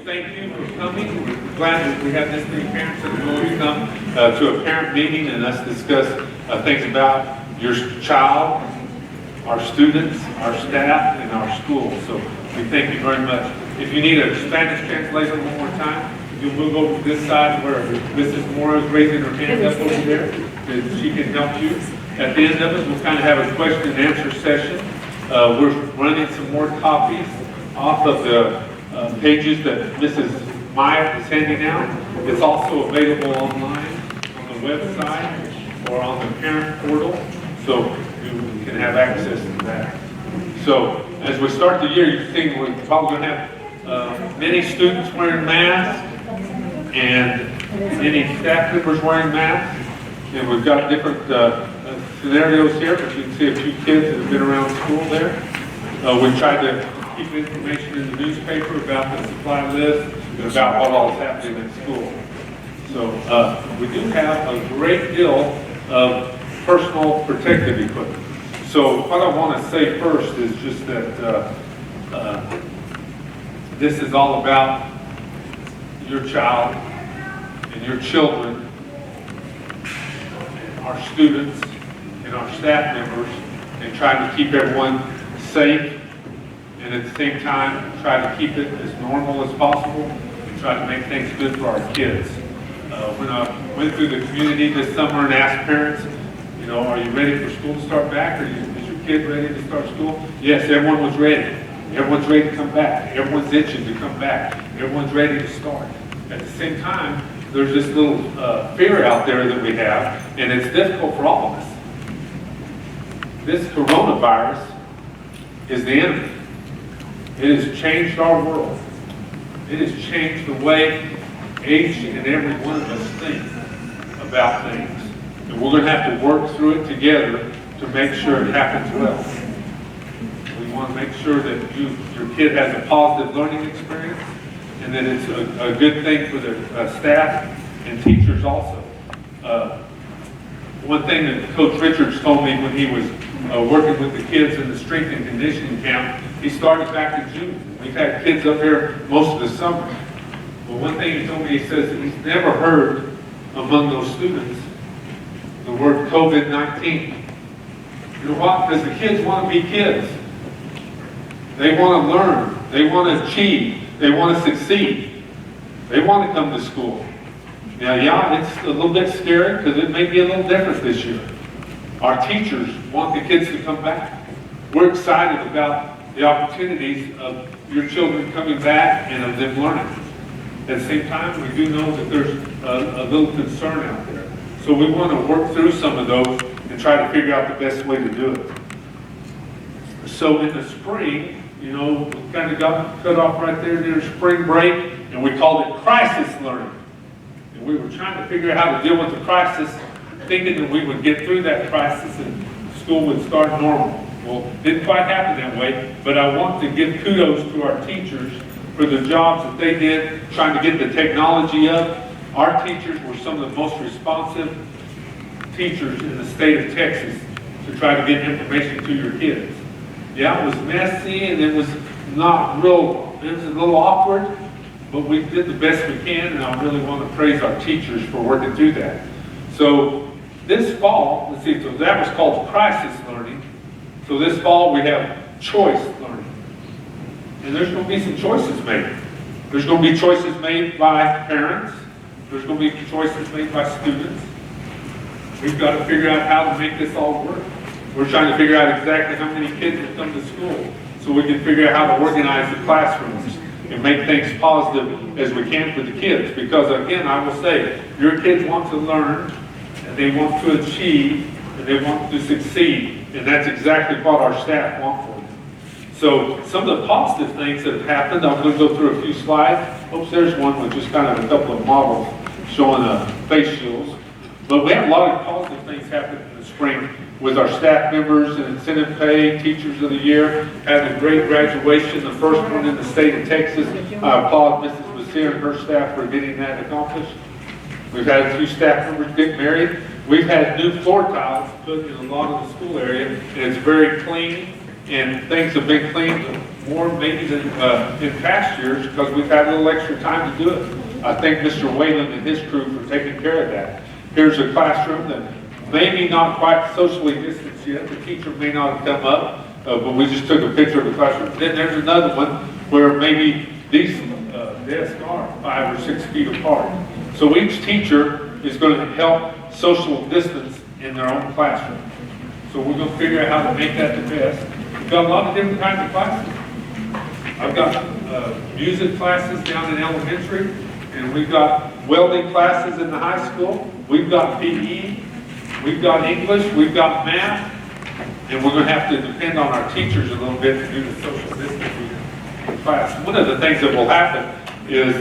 thank you for coming. We're glad that we have this many parents that have always come to a parent meeting and us discuss things about your child, our students, our staff, and our school. So we thank you very much. If you need a Spanish translator one more time, you'll move over to this side where Mrs. Moore is raising her hand up over there, that she can help you. At the end of it, we'll kind of have a question and answer session. We're running some more copies off of the pages that Mrs. Maya is handing out. It's also available online on the website or on the parent portal, so you can have access to that. So as we start the year, you've seen we're probably going to have many students wearing masks and many staff members wearing masks. And we've got different scenarios here, but you can see a few kids that have been around school there. We tried to keep information in the newspaper about the supply list and about what all is happening at school. So we do have a great deal of personal protective equipment. So what I want to say first is just that this is all about your child and your children, our students and our staff members, and trying to keep everyone safe, and at the same time try to keep it as normal as possible and try to make things good for our kids. When I went through the community this summer and asked parents, you know, are you ready for school to start back? Is your kid ready to start school? Yes, everyone was ready. Everyone's ready to come back. Everyone's itching to come back. Everyone's ready to start. At the same time, there's this little fear out there that we have, and it's difficult for all of us. This coronavirus is the enemy. It has changed our world. It has changed the way each and every one of us think about things. And we're going to have to work through it together to make sure it happens well. We want to make sure that your kid has a positive learning experience, and that it's a good thing for the staff and teachers also. One thing that Coach Richards told me when he was working with the kids in the strength and conditioning camp, he started back in June. We've had kids up here most of the summer. But one thing he told me, he says that he's never heard among those students the word COVID-19. You know what? Because the kids want to be kids. They want to learn. They want to achieve. They want to succeed. They want to come to school. Now, yeah, it's a little bit scary because it may be a little different this year. Our teachers want the kids to come back. We're excited about the opportunities of your children coming back and of them learning. At the same time, we do know that there's a little concern out there. So we want to work through some of those and try to figure out the best way to do it. So in the spring, you know, we kind of got cut off right there near spring break, and we called it crisis learning. And we were trying to figure out how to deal with the crisis, thinking that we would get through that crisis and school would start normal. Well, it didn't quite happen that way, but I want to give kudos to our teachers for the jobs that they did trying to get the technology up. Our teachers were some of the most responsive teachers in the state of Texas to try to get information to your kids. Yeah, it was messy and it was not real, it was a little awkward, but we did the best we can, and I really want to praise our teachers for working through that. So this fall, let's see, so that was called crisis learning. So this fall we have choice learning. And there's going to be some choices made. There's going to be choices made by parents. There's going to be choices made by students. We've got to figure out how to make this all work. We're trying to figure out exactly how many kids will come to school so we can figure out how to organize the classrooms and make things positive as we can for the kids. Because again, I will say, your kids want to learn, and they want to achieve, and they want to succeed. And that's exactly what our staff want for them. So some of the positive things that have happened, I'm going to go through a few slides. Oops, there's one with just kind of a couple of models showing face shields. But we have a lot of positive things happen in the spring with our staff members and incentive pay, teachers of the year, had a great graduation, the first one in the state of Texas. I applaud Mrs. Messier and her staff for getting that accomplished. We've had a few staff members get married. We've had new floor tiles put in a lot of the school area, and it's very clean and things have been cleaned more maybe than in past years because we've had a little extra time to do it. I thank Mr. Whalen and his crew for taking care of that. Here's a classroom that maybe not quite socially distanced yet. The teacher may not have come up, but we just took a picture of the classroom. Then there's another one where maybe these desks are 5 or 6 feet apart. So each teacher is going to help social distance in their own classroom. So we're going to figure out how to make that the best. We've got a lot of different kinds of classes. I've got music classes down in elementary, and we've got welding classes in the high school. We've got PE, we've got English, we've got math, and we're going to have to depend on our teachers a little bit to do the social distancing in class. One of the things that will happen is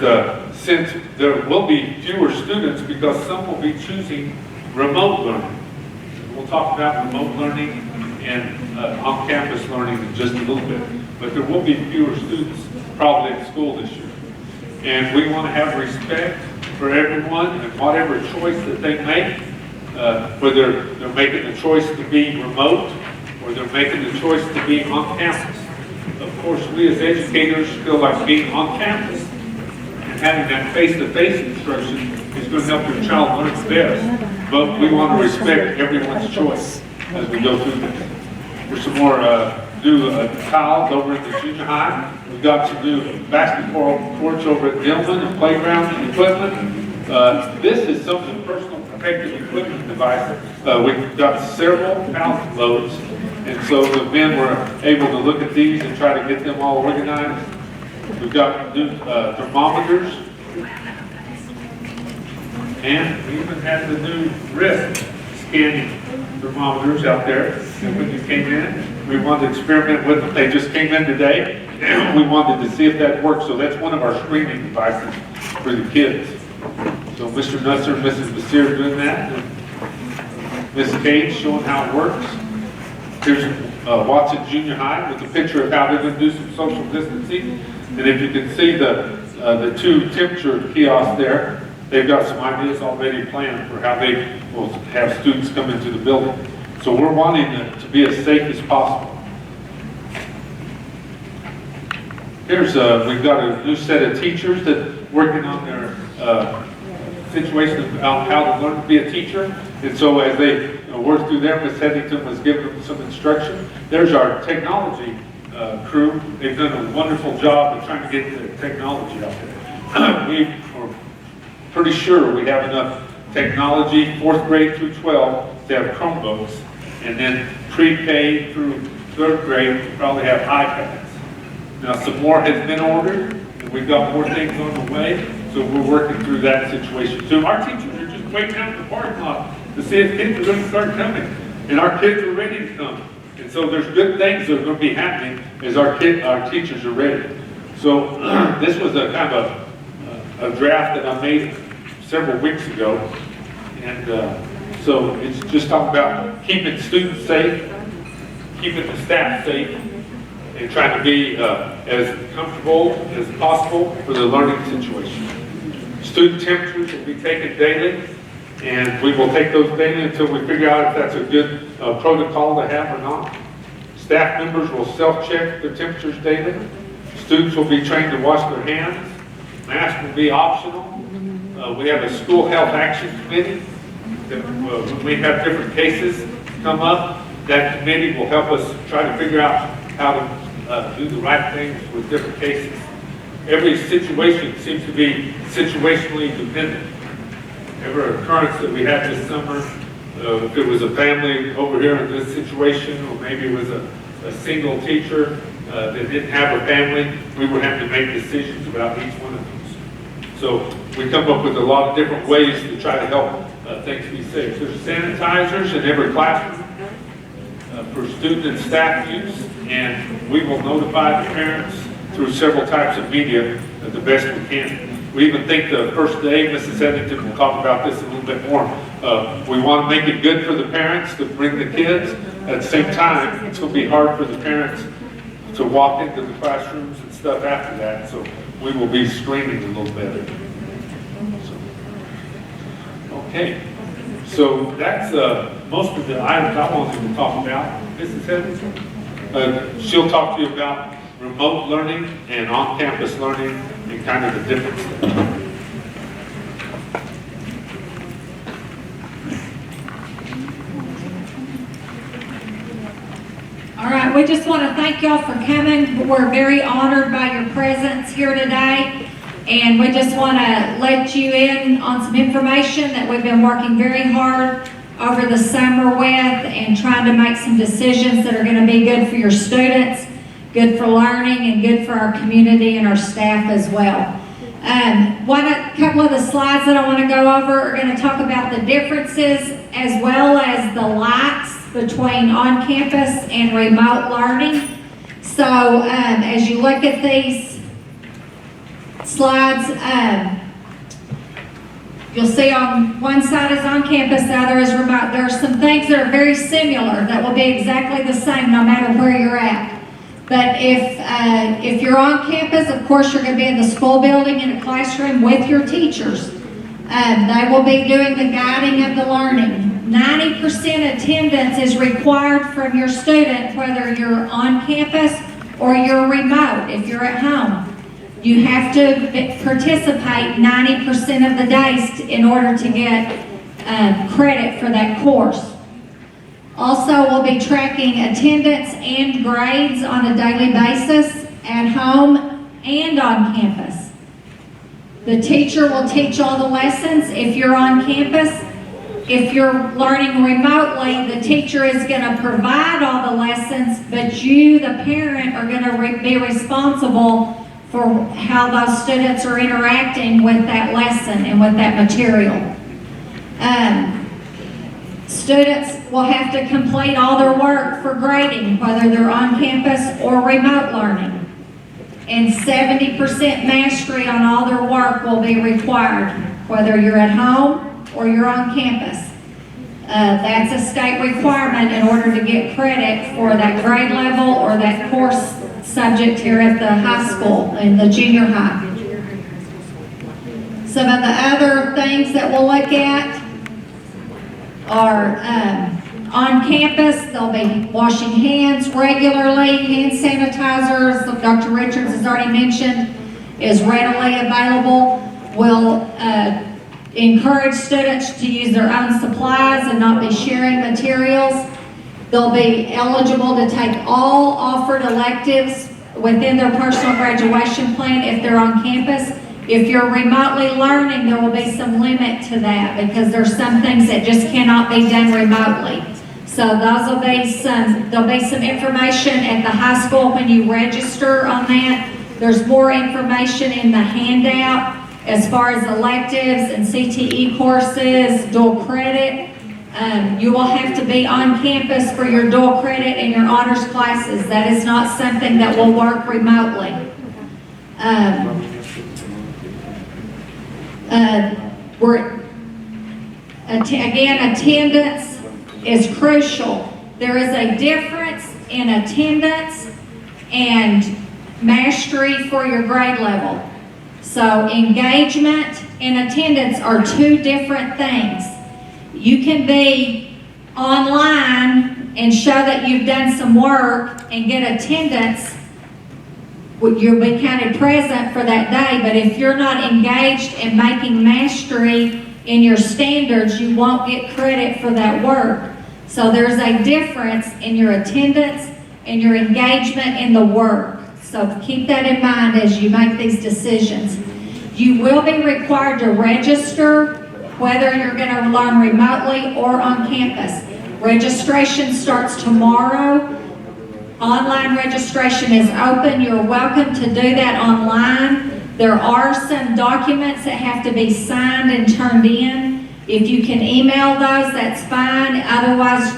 since there will be fewer students because some will be choosing remote learning. We'll talk about remote learning and on-campus learning in just a little bit. But there will be fewer students probably at school this year. And we want to have respect for everyone and whatever choice that they make, whether they're making the choice to be remote or they're making the choice to be on campus. Of course, we as educators feel like being on campus and having that face-to-face instruction is going to help your child learn best. But we want to respect everyone's choice as we go through this. There's some more new tiles over at the junior high. We've got some new basketball courts over at Dillman and playground equipment. This is some of the personal protective equipment devices. We've got several pallet loads, and so the men were able to look at these and try to get them all organized. We've got new thermometers, and we even have the new wrist scanning thermometers out there. And when you came in, we wanted to experiment with them. They just came in today, and we wanted to see if that works. So that's one of our screening devices for the kids. So Mr. Nusser and Mrs. Basir doing that, and Ms. Cage showing how it works. Here's Watson Junior High with a picture of how they're going to do some social distancing. And if you can see the two temperature kiosks there, they've got some ideas already planned for how they will have students come into the building. So we're wanting it to be as safe as possible. Here's we've got a new set of teachers that are working on their situation about how to learn to be a teacher. And so as they work through there, Ms. Heathington was giving them some instruction. There's our technology crew. They've done a wonderful job of trying to get the technology out there. We are pretty sure we have enough technology, 4th grade through 12, to have Chromebooks, and then pre-K through 3rd grade, we probably have iPads. Now some more has been ordered, and we've got more things on the way, so we're working through that situation too. Our teachers are just waiting out in the parking lot to see if kids are going to start coming, and our kids are ready to come. And so there's good things that are going to be happening as our teachers are ready. So this was a kind of a draft that I made several weeks ago, and so it's just talking about keeping students safe, keeping the staff safe, and trying to be as comfortable as possible for the learning situation. Student temperatures will be taken daily, and we will take those daily until we figure out if that's a good protocol to have or not. Staff members will self-check their temperatures daily. Students will be trained to wash their hands. Masks will be optional. We have a school health action committee that when we have different cases come up, that committee will help us try to figure out how to do the right things with different cases. Every situation seems to be situationally dependent. Every occurrence that we had this summer, if it was a family over here in this situation, or maybe it was a single teacher that didn't have a family, we would have to make decisions about each one of those. So we come up with a lot of different ways to try to help things be safe. There's sanitizers in every classroom for student and staff use, and we will notify the parents through several types of media the best we can. We even think the first day, Mrs. Heathington will talk about this a little bit more. We want to make it good for the parents to bring the kids. At the same time, it's going to be hard for the parents to walk into the classrooms and stuff after that. So we will be screening a little better. Okay. So that's most of the items I wanted to talk about. Mrs. Heathington? She'll talk to you about remote learning and on-campus learning and kind of the difference. All right, we just want to thank y'all for coming. We're very honored by your presence here today. And we just want to let you in on some information that we've been working very hard over the summer with and trying to make some decisions that are going to be good for your students, good for learning, and good for our community and our staff as well. A couple of the slides that I want to go over are going to talk about the differences as well as the likes between on-campus and remote learning. So as you look at these slides, you'll see on one side is on campus, the other is remote. There are some things that are very similar that will be exactly the same no matter where you're at. But if you're on campus, of course you're going to be in the school building in a classroom with your teachers. They will be doing the guiding of the learning. 90% attendance is required from your student, whether you're on campus or you're remote, if you're at home. You have to participate 90% of the days in order to get credit for that course. Also, we'll be tracking attendance and grades on a daily basis at home and on campus. The teacher will teach all the lessons if you're on campus. If you're learning remotely, the teacher is going to provide all the lessons, but you, the parent, are going to be responsible for how those students are interacting with that lesson and with that material. Students will have to complete all their work for grading, whether they're on campus or remote learning. And 70% mastery on all their work will be required, whether you're at home or you're on campus. That's a state requirement in order to get credit for that grade level or that course subject here at the high school and the junior high. Some of the other things that we'll look at are on campus, they'll be washing hands regularly, hand sanitizers, Dr. Richards has already mentioned, is readily available. We'll encourage students to use their own supplies and not be sharing materials. They'll be eligible to take all offered electives within their personal graduation plan if they're on campus. If you're remotely learning, there will be some limit to that because there's some things that just cannot be done remotely. So there'll be some information at the high school when you register on that. There's more information in the handout as far as electives and CTE courses, dual credit. You will have to be on campus for your dual credit and your honors classes. That is not something that will work remotely. Again, attendance is crucial. There is a difference in attendance and mastery for your grade level. So engagement and attendance are two different things. You can be online and show that you've done some work and get attendance. You'll be counted present for that day, but if you're not engaged in making mastery in your standards, you won't get credit for that work. So there's a difference in your attendance and your engagement in the work. So keep that in mind as you make these decisions. You will be required to register whether you're going to learn remotely or on campus. Registration starts tomorrow. Online registration is open. You're welcome to do that online. There are some documents that have to be signed and turned in. If you can email those, that's fine. Otherwise,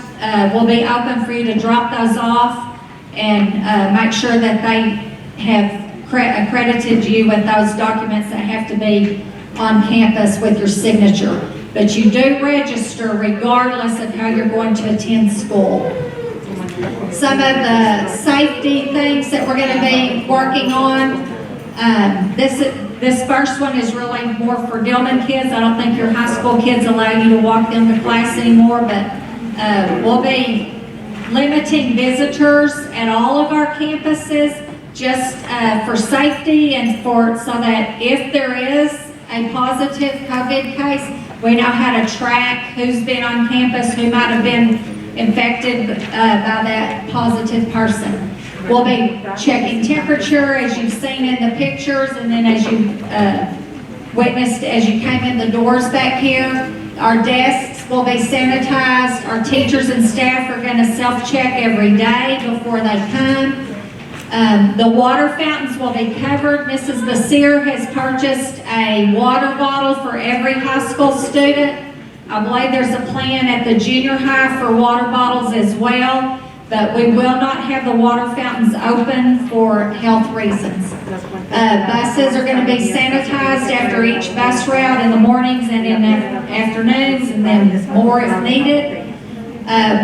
we'll be open for you to drop those off and make sure that they have accredited you with those documents that have to be on campus with your signature. But you do register regardless of how you're going to attend school. Some of the safety things that we're going to be working on. This first one is really more for Dillman kids. I don't think your high school kids allow you to walk them to class anymore, but we'll be limiting visitors at all of our campuses, just for safety and so that if there is a positive COVID case, we know how to track who's been on campus, who might have been infected by that positive person. We'll be checking temperature, as you've seen in the pictures, and then as you witnessed as you came in the doors back here. Our desks will be sanitized. Our teachers and staff are going to self-check every day before they come. The water fountains will be covered. Mrs. Basir has purchased a water bottle for every high school student. I believe there's a plan at the junior high for water bottles as well, but we will not have the water fountains open for health reasons. Buses are going to be sanitized after each bus route in the mornings and in the afternoons, and then more if needed.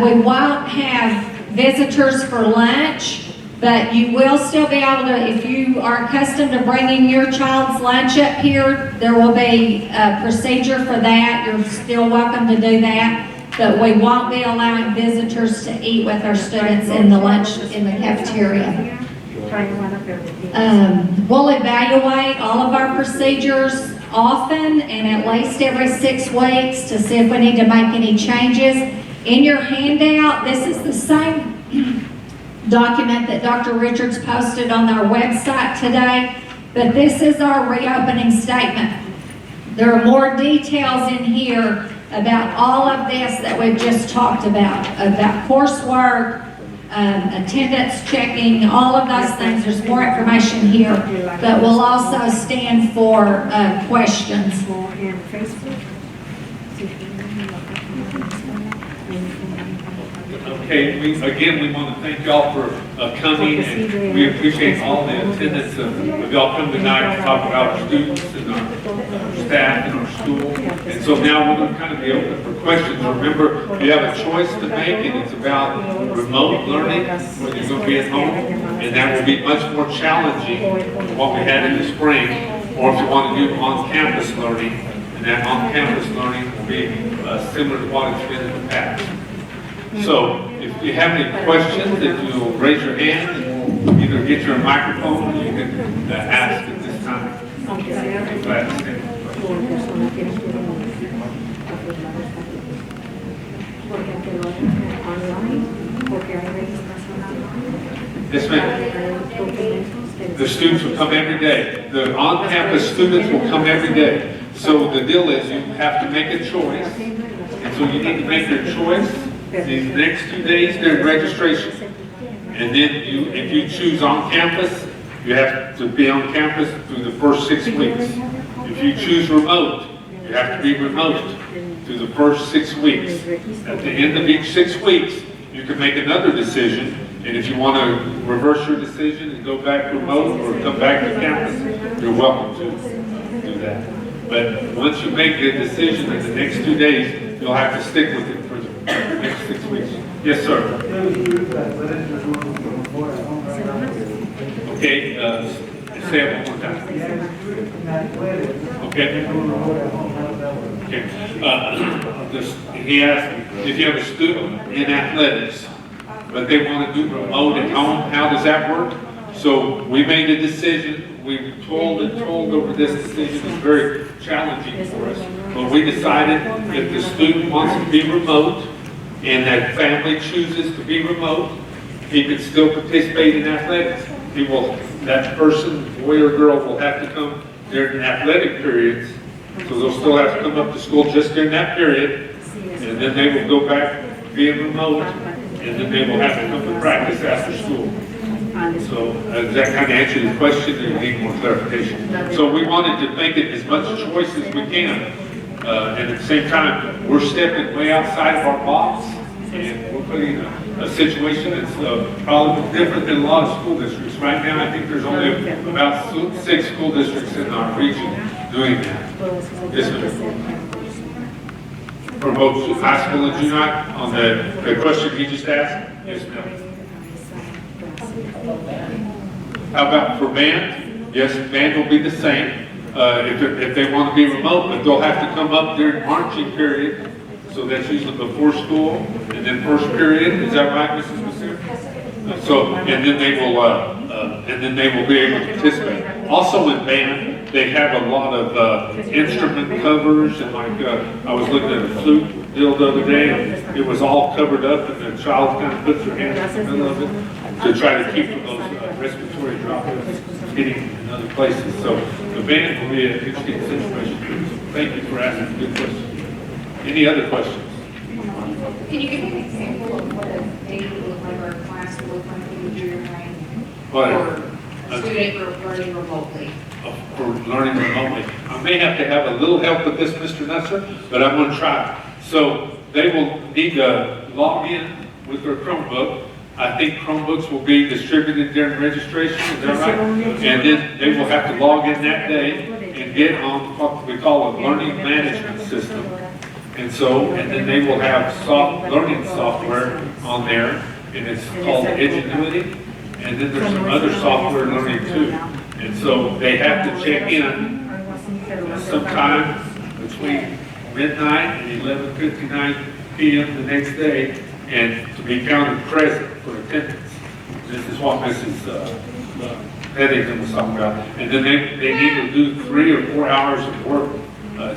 We won't have visitors for lunch, but you will still be able to, if you are accustomed to bringing your child's lunch up here, there will be a procedure for that. You're still welcome to do that, but we won't be allowing visitors to eat with our students in the lunch in the cafeteria. We'll evaluate all of our procedures often and at least every 6 weeks to see if we need to make any changes. In your handout, this is the same document that Dr. Richards posted on our website today, but this is our reopening statement. There are more details in here about all of this that we've just talked about coursework, attendance checking, all of those things. There's more information here, but we'll also stand for questions. Okay, we want to thank y'all for coming, and we appreciate all the attendance of y'all come tonight to talk about our students and our staff and our school. And so now we're going to kind of be open for questions. Remember, you have a choice to make, and it's about remote learning, whether you're going to be at home, and that will be much more challenging than what we had in the spring, or if you want to do on-campus learning, and that on-campus learning will be similar to what it's been in the past. So, if you have any questions, if you'll raise your hand and we'll either get your microphone or you can ask at this time. I'm glad to stand. Yes, ma'am. The students will come every day. The on-campus students will come every day. So the deal is you have to make a choice. And so you need to make your choice these next 2 days during registration. And then if you choose on campus, you have to be on campus through the first 6 weeks. If you choose remote, you have to be remote through the first 6 weeks. At the end of each 6 weeks, you can make another decision. And if you want to reverse your decision and go back remote or come back to campus, you're welcome to do that. But once you make the decision in the next 2 days, you'll have to stick with it for the next 6 weeks. Yes, sir. Okay, say it one more time. Okay. He asked if you have a student in athletics, but they want to do remote at home, how does that work? So we made a decision. We told over this decision. It's very challenging for us. But we decided if the student wants to be remote and that family chooses to be remote, he can still participate in athletics. That person, boy or girl, will have to come during athletic periods. So they'll still have to come up to school just during that period. And then they will go back being remote. And then they will have to come to practice after school. So does that kind of answer the question, or you need more clarification? So we wanted to make it as much choice as we can. And at the same time, we're stepping way outside of our box, and we're putting a situation that's probably different than a lot of school districts. Right now, I think there's only about 6 school districts in our region doing that. Yes, ma'am. For both high school and junior high, on the question he just asked? Yes, ma'am. How about for band? Yes, band will be the same. If they want to be remote, but they'll have to come up during marching period So that's usually before school, and then first period, is that right, Mrs. Basir? So, and then they will be able to participate. Also in band, they have a lot of instrument covers, and like, I was looking at a flute deal the other day, and it was all covered up, and the child kind of puts their hands in the middle of it to try to keep those respiratory droplets getting in other places. So the band will be an interesting situation. Thank you for asking a good question. Any other questions? Can you give me an example of what a day would look like or a class would look like in the junior high? Well, For a student learning remotely? For learning remotely. I may have to have a little help with this, Mr. Nutzer, but I'm going to try. So they will need to log in with their Chromebook. I think Chromebooks will be distributed during registration, is that right? And then they will have to log in that day and get on what we call a learning management system. And then they will have learning software on there, and it's called Edgenuity. And then there's some other software learning too. And so they have to check in sometime between midnight and 11:59 p.m. the next day, and to be counted present for attendance. This is what Mrs. Heathington was talking about. And then they need to do 3 or 4 hours of work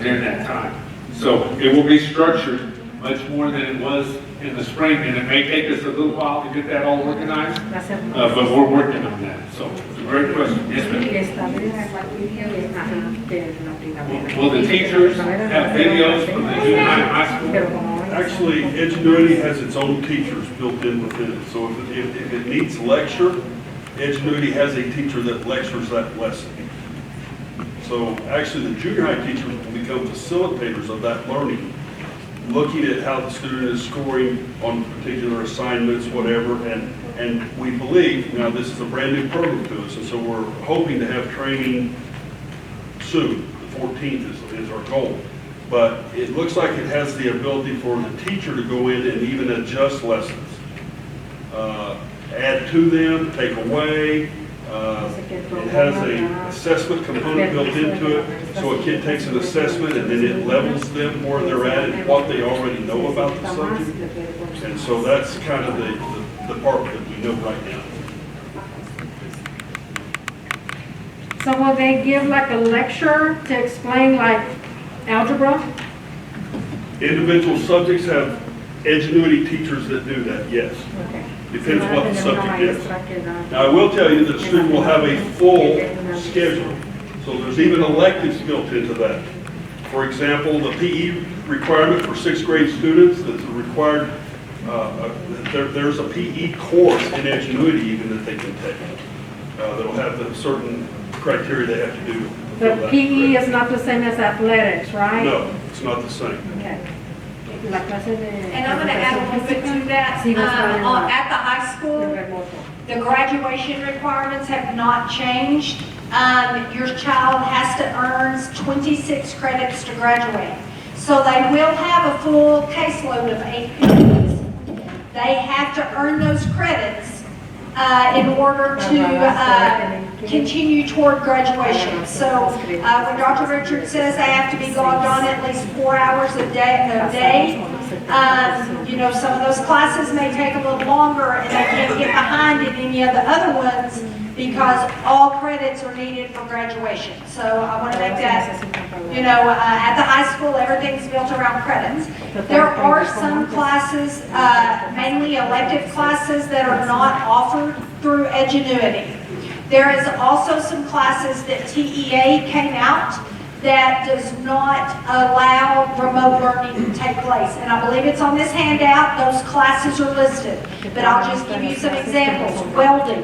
during that time. So it will be structured much more than it was in the spring, and it may take us a little while to get that all organized, but we're working on that. So it's a great question. Yes, ma'am. Will the teachers have videos from the junior high school? Actually, Edgenuity has its own teachers built in within it. So if it needs lecture, Edgenuity has a teacher that lectures that lesson. So actually, the junior high teachers will become facilitators of that learning, looking at how the student is scoring on particular assignments, whatever, and we believe, now this is a brand new program to us, and so we're hoping to have training soon. The 14th is our goal. But it looks like it has the ability for the teacher to go in and even adjust lessons. Add to them, take away. It has an assessment component built into it, so a kid takes an assessment and then it levels them where they're at and what they already know about the subject. And so that's kind of the part that we know right now. So will they give like a lecture to explain like algebra? Individual subjects have Edgenuity teachers that do that, yes. Okay. Depends what the subject is. Now, I will tell you that the student will have a full schedule. So there's even electives built into that. For example, the PE requirement for 6th grade students that's required, there's a PE course in Edgenuity even that they can take. That'll have the certain criteria they have to do. But PE is not the same as athletics, right? No, it's not the same. Okay. And I'm going to add a little bit to that. At the high school, the graduation requirements have not changed. Your child has to earn 26 credits to graduate. So they will have a full caseload of 8 periods. They have to earn those credits in order to continue toward graduation. So when Dr. Richard says they have to be logged on at least 4 hours a day, you know, some of those classes may take a little longer and they can't get behind in any of the other ones because all credits are needed for graduation. So I want to make that, you know, at the high school, everything's built around credits. There are some classes, mainly elective classes, that are not offered through Edgenuity. There is also some classes that TEA came out that does not allow remote learning to take place. And I believe it's on this handout, those classes are listed. But I'll just give you some examples. Welding.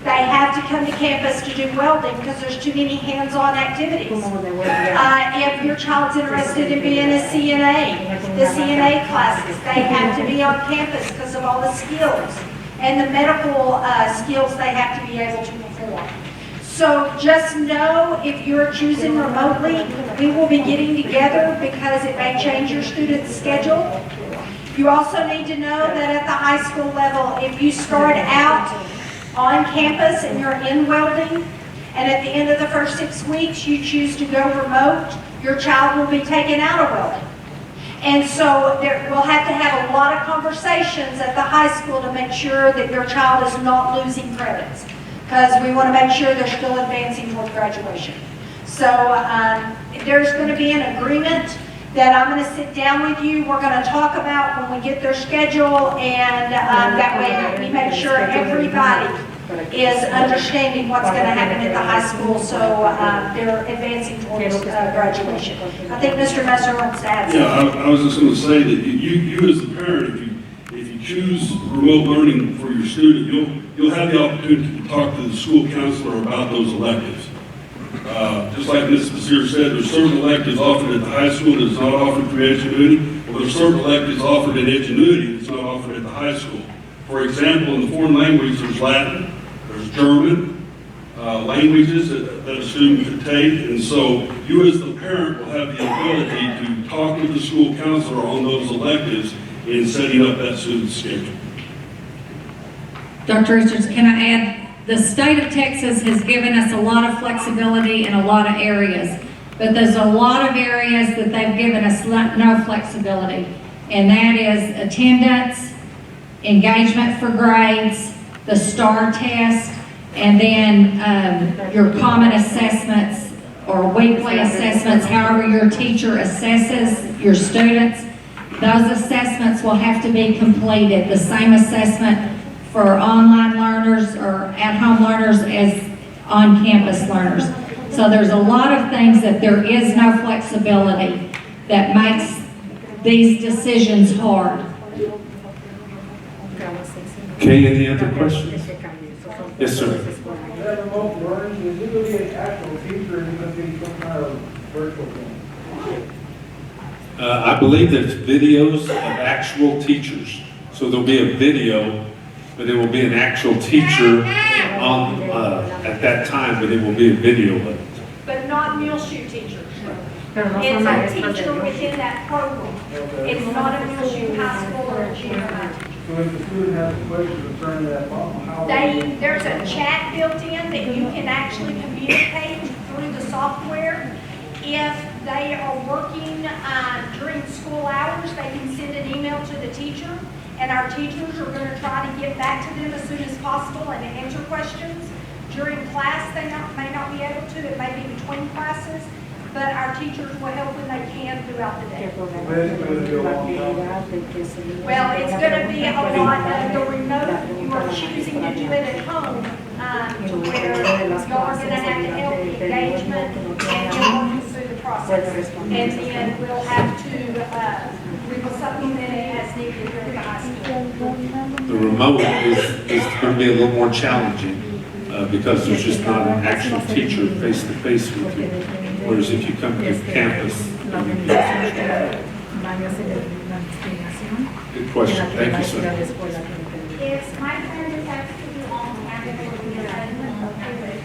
They have to come to campus to do welding because there's too many hands-on activities. If your child's interested in being a CNA, the CNA classes, they have to be on campus because of all the skills and the medical skills they have to be able to perform. So just know if you're choosing remotely, we will be getting together because it may change your student's schedule. You also need to know that at the high school level, if you start out on campus and you're in welding, and at the end of the first 6 weeks you choose to go remote, your child will be taken out of welding. And so we'll have to have a lot of conversations at the high school to make sure that your child is not losing credits, because we want to make sure they're still advancing toward graduation. So there's going to be an agreement that I'm going to sit down with you. We're going to talk about when we get their schedule, and that way we make sure everybody is understanding what's going to happen at the high school, so they're advancing towards graduation. I think Mr. Messer wants to add something. Yeah, I was just going to say that you as the parent, if you choose remote learning for your student, you'll have the opportunity to talk to the school counselor about those electives. Just like Ms. Basir said, there's certain electives offered at the high school that's not offered through Edgenuity, or there's certain electives offered in Edgenuity that's not offered at the high school. For example, in the foreign language, there's Latin, there's German, languages that a student could take, and so you as the parent will have the ability to talk with the school counselor on those electives in setting up that student's schedule. Dr. Richards, can I add? The state of Texas has given us a lot of flexibility in a lot of areas, but there's a lot of areas that they've given us no flexibility, and that is attendance, engagement for grades, the STAR test, and then your common assessments or weekly assessments, however your teacher assesses your students. Those assessments will have to be completed, the same assessment for online learners or at-home learners as on-campus learners. So there's a lot of things that there is no flexibility that makes these decisions hard. Okay, any other questions? Yes, sir. That remote learning, is it going to be an actual teacher, or is it going to be some kind of virtual thing? I believe there's videos of actual teachers. So there'll be a video, but it will be an actual teacher on at that time, but it will be a video of it. But not Muleshoe teachers. It's a teacher within that program. It's not a Muleshoe High School or a junior high teacher. So if the student has a question concerning that problem, how? There's a chat built in that you can actually communicate through the software. If they are working during school hours, they can send an email to the teacher, and our teachers are going to try to get back to them as soon as possible and answer questions. During class, they may not be able to, it may be between classes, but our teachers will help when they can throughout the day. Well, it's going to be a lot of the remote, you are choosing to do it at home, to where you are going to have to help the engagement and you're working through the process. And then we'll have to, we will supplement it as needed here at the high school. The remote is going to be a little more challenging because there's just not an actual teacher face-to-face with you. Whereas if you come to campus, good question. Thank you, sir. If my parents have to be on campus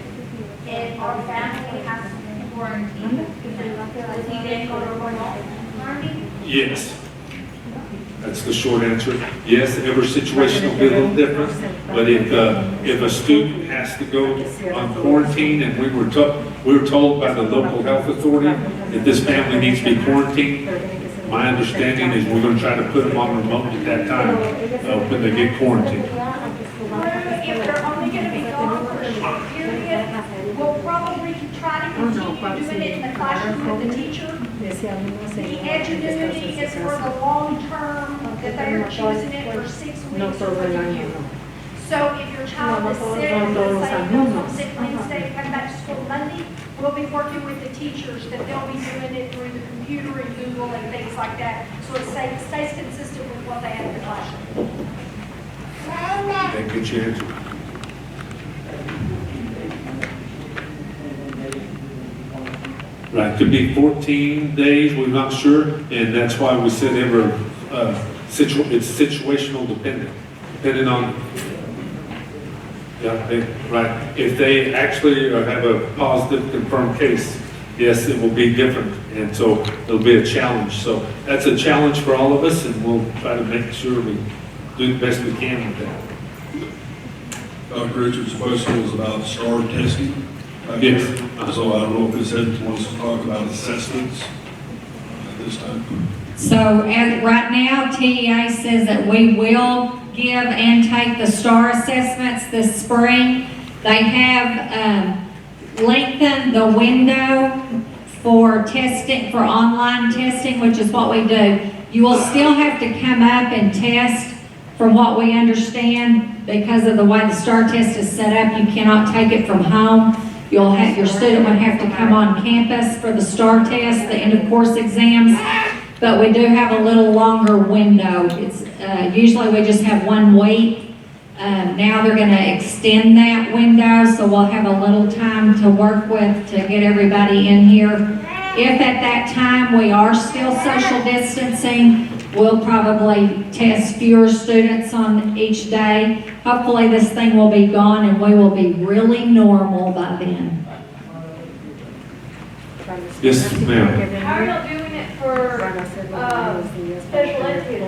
and our family has to quarantine, does he then go to remote learning? Yes. That's the short answer. Yes, every situation will be a little different, but if a student has to go on quarantine, and we were told by the local health authority that this family needs to be quarantined, my understanding is we're going to try to put them on remote at that time when they get quarantined. If they're only going to be gone for a short period, we'll probably try to continue doing it in the classroom with the teacher. The Edgenuity is for the long term, that they're choosing it for 6 weeks for the year. So if your child is sick, let's say goes sick Wednesday, come back to school Monday, we'll be working with the teachers that they'll be doing it through the computer and Google and things like that. So it stays consistent with what they have in the classroom. That gets you answered. Right, could be 14 days, we're not sure, and that's why we said it's situational depending on, right. If they actually have a positive confirmed case, yes, it will be different, and so it'll be a challenge. So that's a challenge for all of us, and we'll try to make sure we do the best we can with that. Dr. Richards' question was about STAR testing. Yes. So I don't know if Ms. Heathington wants to talk about assessments at this time. So right now, TEA says that we will give and take the STAR assessments this spring. They have lengthened the window for testing, for online testing, which is what we do. You will still have to come up and test. From what we understand, because of the way the STAR test is set up, you cannot take it from home. Your student would have to come on campus for the STAR test, the end of course exams. But we do have a little longer window. It's usually we just have 1 week. Now they're going to extend that window, so we'll have a little time to work with to get everybody in here. If at that time we are still social distancing, we'll probably test fewer students on each day. Hopefully this thing will be gone and we will be really normal by then. Yes, ma'am. How are y'all doing it for special ed kids?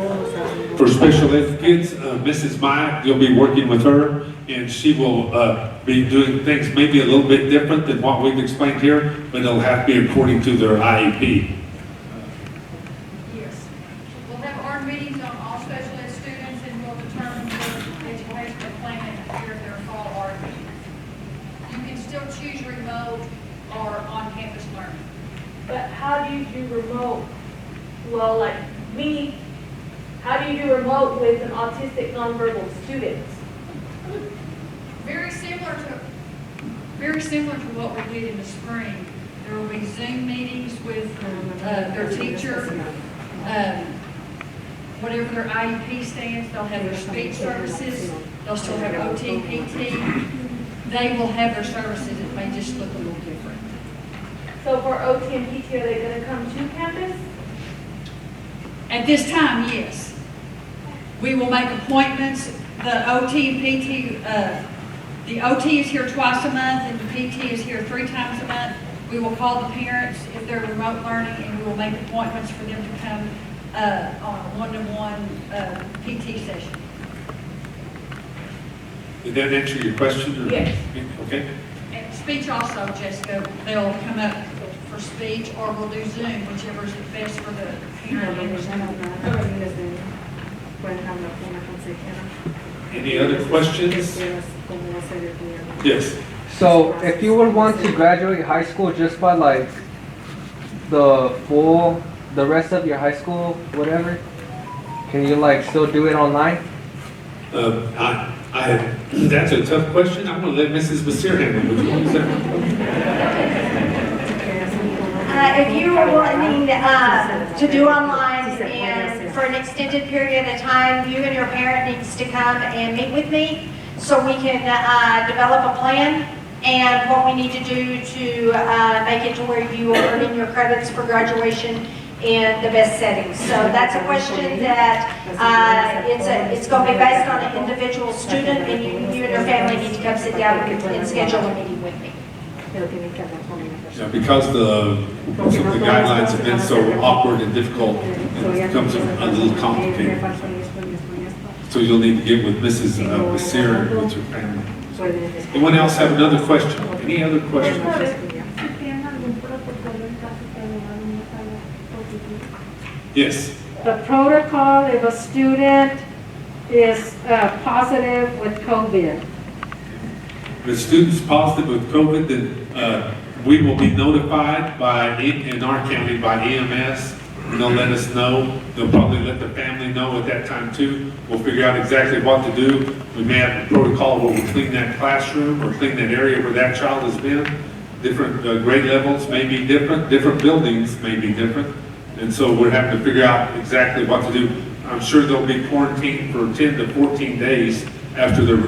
For special ed kids, Mrs. Maya, you'll be working with her, and she will be doing things maybe a little bit different than what we've explained here, but it'll have to be according to their IEP. Yes. We'll have our meetings on all special ed students, and we'll determine the educational plan here at their fall art meetings. You can still choose remote or on-campus learning. But how do you do remote? Well, like me, how do you do remote with an autistic nonverbal student? Very similar to what we did in the spring. There will be Zoom meetings with their teacher, whatever their IEP stands. They'll have their speech services. They'll still have OT, PT. They will have their services. It may just look a little different. So for OT and PT, are they going to come to campus? At this time, yes. We will make appointments. The OT and PT, the OT is here twice a month and the PT is here 3 times a month. We will call the parents if they're remote learning, and we will make appointments for them to come on a one-to-one PT session. Did that answer your question? Or? Yes. Okay. And speech also, Jessica, they'll come up for speech, or we'll do Zoom, whichever is the best for the parent. Any other questions? Yes. So if you would want to graduate high school just by like the rest of your high school, whatever, can you like still do it online? That's a tough question. I'm going to let Mrs. Basir handle which one is that? If you are wanting to do online and for an extended period of time, you and your parent needs to come and meet with me so we can develop a plan and what we need to do to make it to where you are earning your credits for graduation in the best settings. So that's a question that it's going to be based on an individual student, and you and your family need to come sit down and schedule a meeting with me. Yeah, because some of the guidelines have been so awkward and difficult, it becomes a little complicated. So you'll need to get with Mrs. Basir and with your family. Anyone else have another question? Any other questions? Yes. The protocol, if a student is positive with COVID. If a student's positive with COVID, then we will be notified in our county by EMS, and they'll let us know. They'll probably let the family know at that time too. We'll figure out exactly what to do. We may have a protocol where we clean that classroom or clean that area where that child has been. Different grade levels may be different, different buildings may be different. And so we're having to figure out exactly what to do. I'm sure they'll be quarantined for 10 to 14 days after they're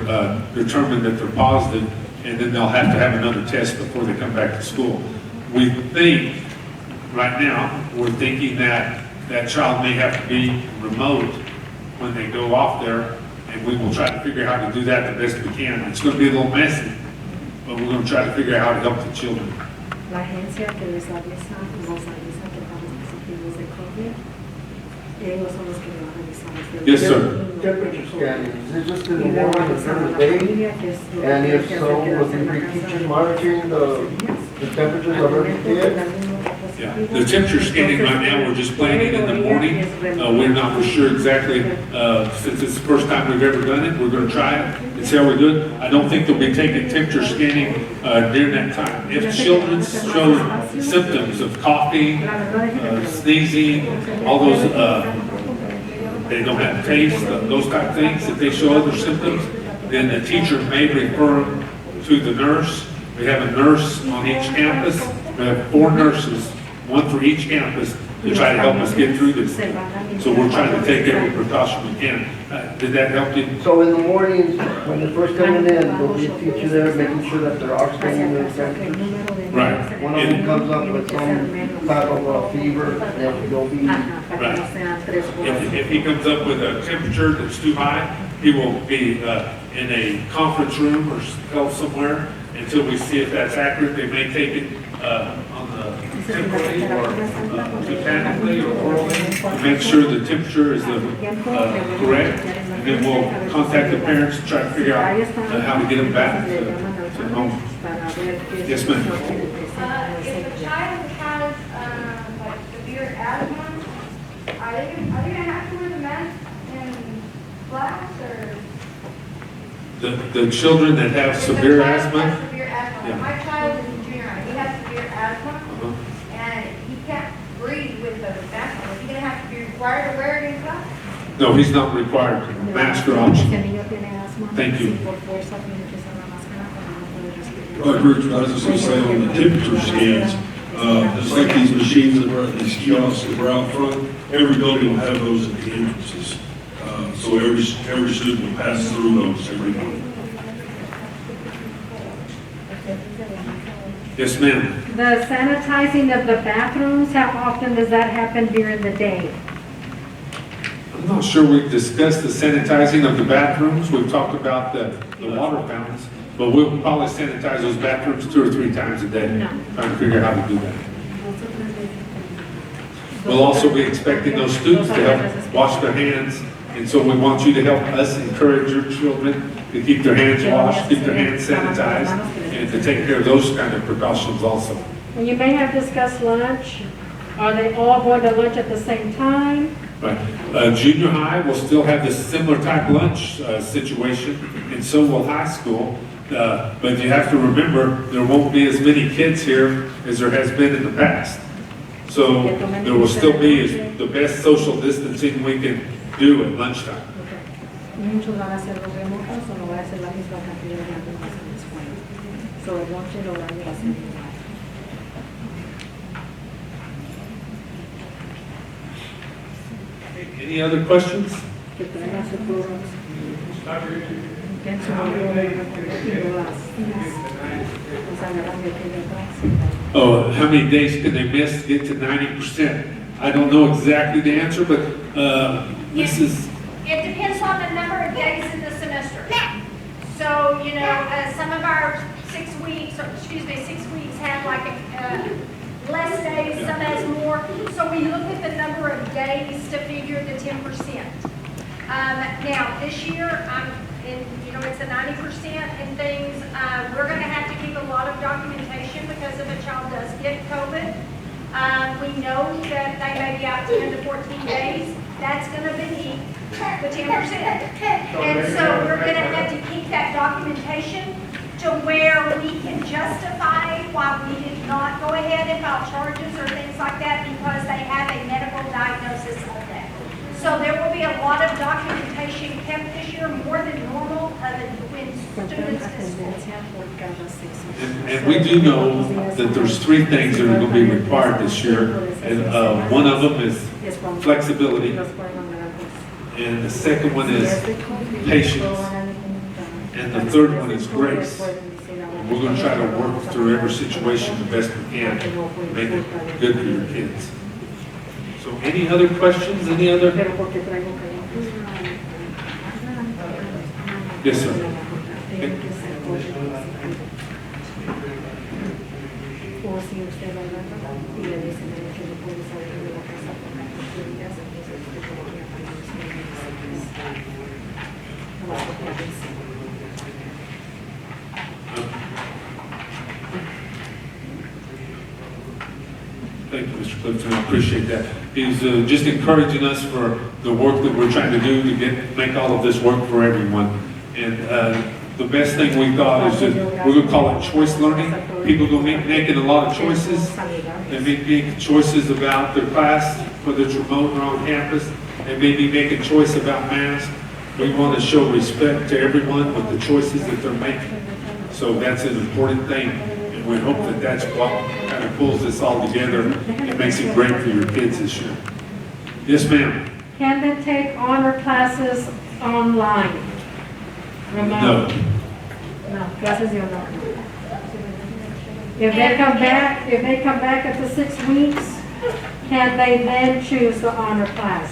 determined that they're positive, and then they'll have to have another test before they come back to school. We think, right now, we're thinking that that child may have to be remote when they go off there, and we will try to figure out how to do that the best we can. It's going to be a little messy, but we're going to try to figure out how to help the children. La agencia que les avisa, nos avisa que estamos positivos de COVID, y ellos son los que nos avisan. Yes, sir. Temperature scanning, is it just in the morning and during the day? And if so, will you be teachers monitoring the temperatures of every kid? Yeah, the temperature scanning right now, we're just planning in the morning. We're not for sure exactly, since it's the first time we've ever done it, we're gonna try it and see how we do it. I don't think they'll be taking temperature scanning during that time. If children show symptoms of coughing, sneezing, all those, they don't have taste, those type of things, if they show other symptoms, then the teacher may refer them to the nurse. We have a nurse on each campus. We have 4 nurses, 1 for each campus, to try to help us get through this. So we're trying to take every precaution we can. Did that help you? So in the mornings, when they're first coming in, there'll be a teacher there making sure that they're oxygenating their temperatures. Right. One of them comes up with some type of fever, then they'll be, Right. If he comes up with a temperature that's too high, he will be in a conference room or held somewhere until we see if that's accurate. They may take it on the temporally or mechanically or orally to make sure the temperature is correct. And then we'll contact the parents and try to figure out how to get them back to home. Yes, ma'am. If a child has, like severe asthma, are they gonna have to wear the mask in class, or? The children that have severe If a child asthma, has severe asthma, Yeah. my child is in junior high, he has severe asthma, and he can't breathe with the mask on. Is he gonna have to be required to wear it in class? no, he's not required. Mask or option. Thank you. Bruce, I was just gonna say on the temperature scans, just like these machines that were at these kiosks that were out front, every building will have those at the entrances. So every student will pass through those every morning. Yes, ma'am. The sanitizing of the bathrooms, how often does that happen during the day? I'm not sure we've discussed the sanitizing of the bathrooms. We've talked about the water fountains, but we'll probably sanitize those bathrooms 2 or 3 times a day. Trying to figure out how to do that. We'll also be expecting those students to help wash their hands. And so we want you to help us encourage your children to keep their hands washed, keep their hands sanitized, and to take care of those kind of precautions also. And you may have discussed lunch. Are they all going to lunch at the same time? Right. Junior high will still have this similar type lunch situation, and so will high school. But you have to remember, there won't be as many kids here as there has been in the past. So there will still be the best social distancing we can do at lunchtime. Muchos van a ser remotos o no va a ser la misma cantidad de alumnos en la escuela. So el lunch y el horario va a ser igual. Any other questions? Que traigan sus turnos. Oh, how many days can they miss to get to 90%? I don't know exactly the answer, but this is... It depends on the number of days in the semester. So, you know, some of our 6 weeks have like less days, some has more. So we look at the number of days to figure the 10%. Now, this year, it's a 90% and things. We're going to have to keep a lot of documentation because if a child does get COVID, we know that they may be out 10 to 14 days. That's going to be the 10%. And so we're going to have to keep that documentation to where we can justify why we did not go ahead and file charges or things like that because they have a medical diagnosis of that. So there will be a lot of documentation kept this year, more than normal, when students miss school. And we do know that there's 3 things that are going to be required this year, and one of them is flexibility, and the second one is patience, and the third one is grace. And we're going to try to work through every situation the best we can to make it good for your kids. So any other questions, any other? Yes, sir. O si usted agarra y le dice que no puede salir de la casa por las actividades, entonces usted podría pagar los medios. No va a poder decir. Thank you. Clifton, I appreciate that. He's just encouraging us for the work that we're trying to do to make all of this work for everyone. And the best thing we thought is that we're going to call it choice learning. People are going to be making a lot of choices. They may be making choices about their class, whether it's remote or on campus. They may be making choice about masks. We want to show respect to everyone with the choices that they're making. So that's an important thing. And we hope that that's what kind of pulls this all together and makes it great for your kids this year. Yes, ma'am. Can they take honor classes online? No. No, clases de honor. If they come back after 6 weeks, can they then choose the honor class?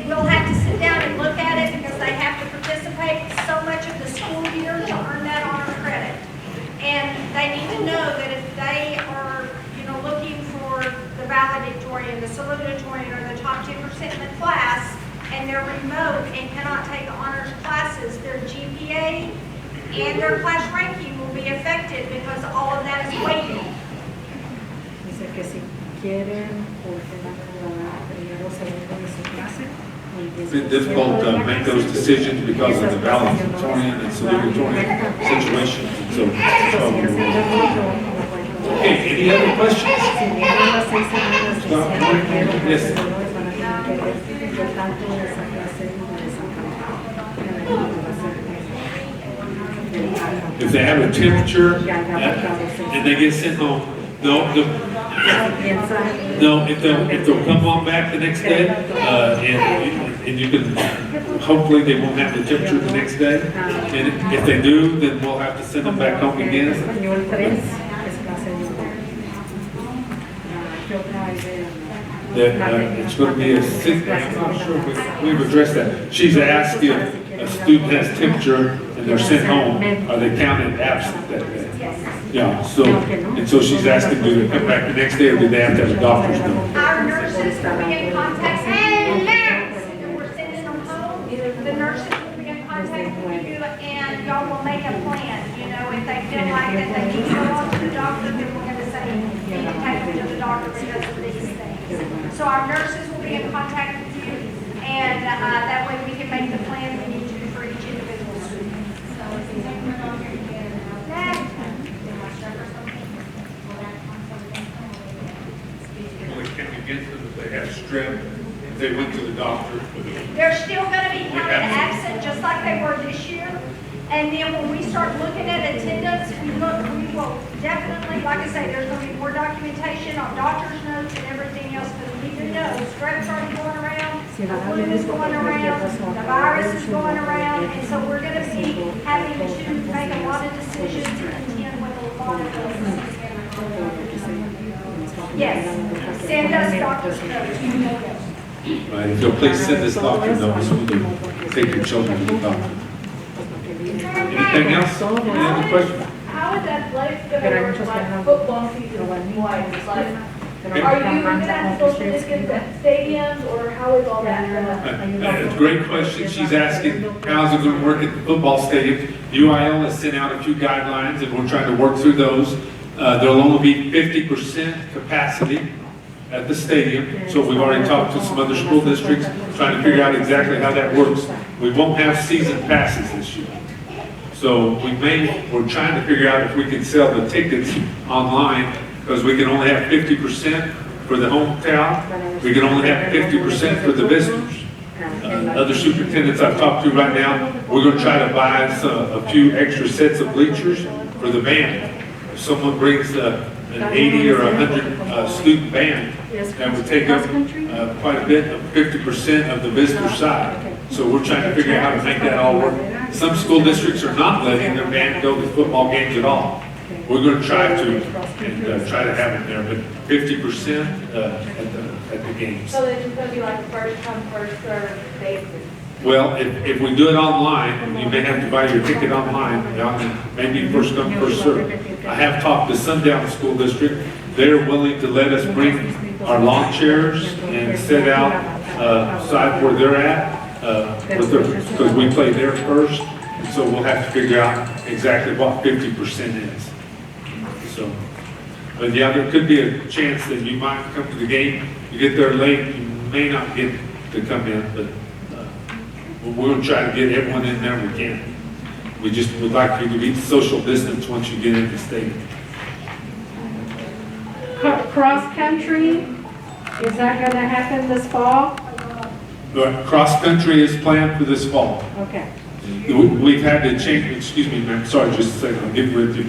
We'll have to sit down and look at it because they have to participate so much of the school year to earn that honor credit. And they need to know that if they are, looking for the valedictorian, the salutatorian, or the top 10% in the class, and they're remote and cannot take honors classes, their GPA and their class ranking will be affected because all of that is weighted. Dice que si quieren, pueden aprobar primero, segundo de su clase. It's been difficult to make those decisions because of the valedictorian and salutatorian situation. So, okay, any other questions? Yes. If they have a temperature and they get sent home, if they'll come on back the next day, and you can, hopefully they won't have the temperature the next day. And if they do, then we'll have to send them back home again. That it's going to be a sick, I'm not sure if we've addressed that. She's asked if a student has temperature and they're sent home, are they counted absent that day? Yeah, so she's asking, do they come back the next day or do they have to have a doctor's note? Our nurses will be in contact with you, and we're sending them home. The nurses will be in contact with you, and y'all will make a plan. If they feel like that they need to go on to the doctor, then we're going to say, you need to take them to the doctor because of these things. So our nurses will be in contact with you, and that way we can make the plan we need to for each individual student. Well, it can be against them if they have strep, if they went to the doctor. They're still going to be counted absent just like they were this year. And then when we start looking at attendance, we will definitely, like I say, there's going to be more documentation on doctor's notes and everything else, because we do know strep's already going around, the flu is going around, the virus is going around, and so we're going to be having to make a lot of decisions to contend with a lot of those. Yes, send us doctor's notes. Right, if you'll please send this doctor notice, we can take your children to the doctor. Anything else? Any other questions? How is athletics going to work like football season wise? Like, are you going to have social distance at stadiums, or how is all that going to? It's a great question. She's asking, how's it going to work at the football stadium? UIL has sent out a few guidelines, and we're trying to work through those. There'll only be 50% capacity at the stadium, so we've already talked to some other school districts, trying to figure out exactly how that works. We won't have season passes this year. So we're trying to figure out if we can sell the tickets online, because we can only have 50% for the hometown. We can only have 50% for the visitors. Other superintendents I've talked to right now, we're going to try to buy a few extra sets of bleachers for the band. If someone brings an 80 or 100 student band, that would take up quite a bit of 50% of the visitor side. So we're trying to figure out how to make that all work. Some school districts are not letting their band go to football games at all. We're going to try to have it there, but 50% at the games. So it's just going to be like first come, first served basis. Well, if we do it online, you may have to buy your ticket online, maybe first come, first serve. I have talked to Sundown School District. They're willing to let us bring our lawn chairs and sit out side where they're at, because we play there first. And so we'll have to figure out exactly what 50% is. So, But yeah, there could be a chance that you might come to the game, you get there late, you may not get to come in, but we'll try to get everyone in there we can. We just would like you to be social distance once you get in the stadium. Cross country, is that gonna happen this fall? But cross-country is planned for this fall. Okay. We've had to change, excuse me, ma'am, sorry, just a second, I'll get with you.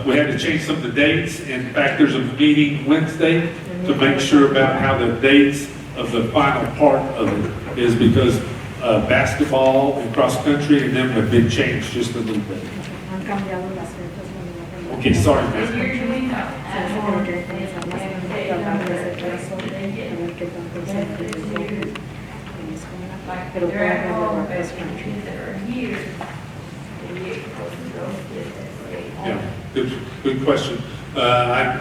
We had to change some of the dates. In fact, there's a meeting Wednesday to make sure about how the dates of the final part of it is, because basketball and cross-country and them have been changed just a little bit. Han cambiado las fechas cuando Okay, sorry, ma'am. Usually no. se tiene que comenzar más o menos a hablar de ese caso, a ver qué tanto se puede en la escuela, pero puede haber All de the cross kids country. that are here, they get close to those kids that grade. Yeah, good question. I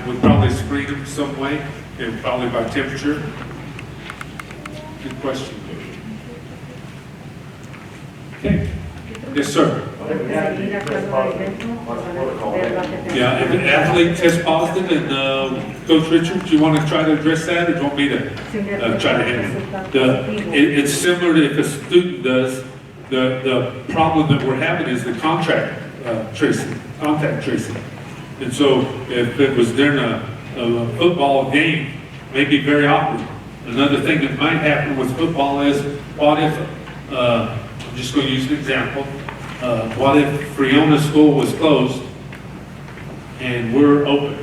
would probably screen them some way, and probably by temperature. Good question. Okay. Yes, sir. Seguir a cada evento, ver la temperatura. Yeah, if an athlete tests positive, and Coach Richard, do you want to try to address that, or do you want me to try to handle it? It's similar to if a student does. The problem that we're having is the contact tracing. And so if it was during a football game, it may be very awkward. Another thing that might happen with football is, what if, I'm just going to use an example, what if Freona School was closed and we're open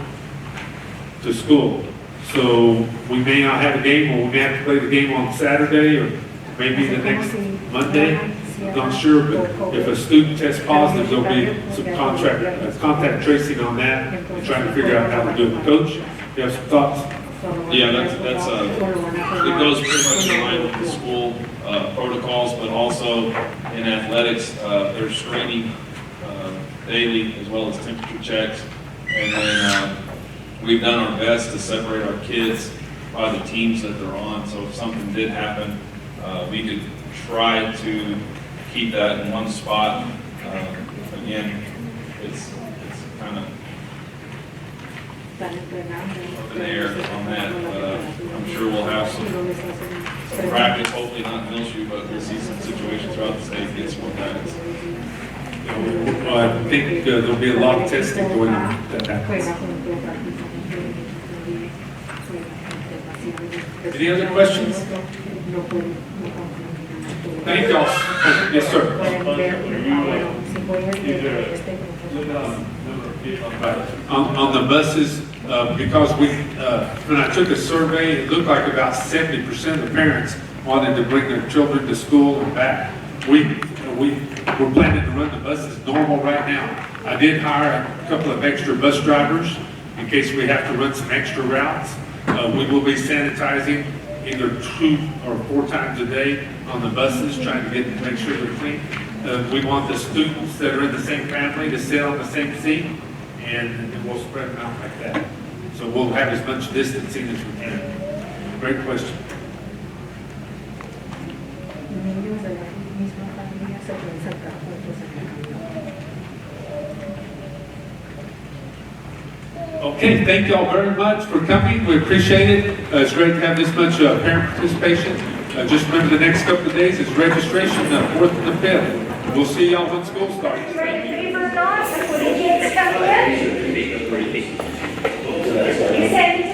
to school? So we may not have a game, or we may have to play the game on Saturday, or maybe the next Monday. I'm not sure, but if a student tests positive, there'll be some contact tracing on that, and trying to figure out how to do it. Coach, you have some thoughts? Yeah, it goes pretty much in line with the school protocols, but also in athletics, there's screening daily as well as temperature checks. And then we've done our best to separate our kids by the teams that they're on. So if something did happen, we could try to keep that in one spot. Again, it's kind of up in the air on that, but I'm sure we'll have some practice, hopefully not in Muleshoe, but we'll see some situations throughout the state get some more practice. Well, I think there'll be a lot of testing going on that happens. Any other questions? Thank y'all. Yes, sir. On the buses, because when I took a survey, it looked like about 70% of the parents wanted to bring their children to school and back. We're planning to run the buses normal right now. I did hire a couple of extra bus drivers in case we have to run some extra routes. We will be sanitizing either 2 or 4 times a day on the buses, trying to make sure they're clean. We want the students that are in the same family to sit on the same seat, and then we'll spread them out like that. So we'll have as much distancing as we can. Great question. Niños de la misma familia se pueden sacar juntos en el camión. Okay, thank y'all very much for coming. We appreciate it. It's great to have this much parent participation. Just remember the next couple of days is registration, the 4th and the 5th. We'll see y'all when school starts. Ready for or not, before the kids come in? You said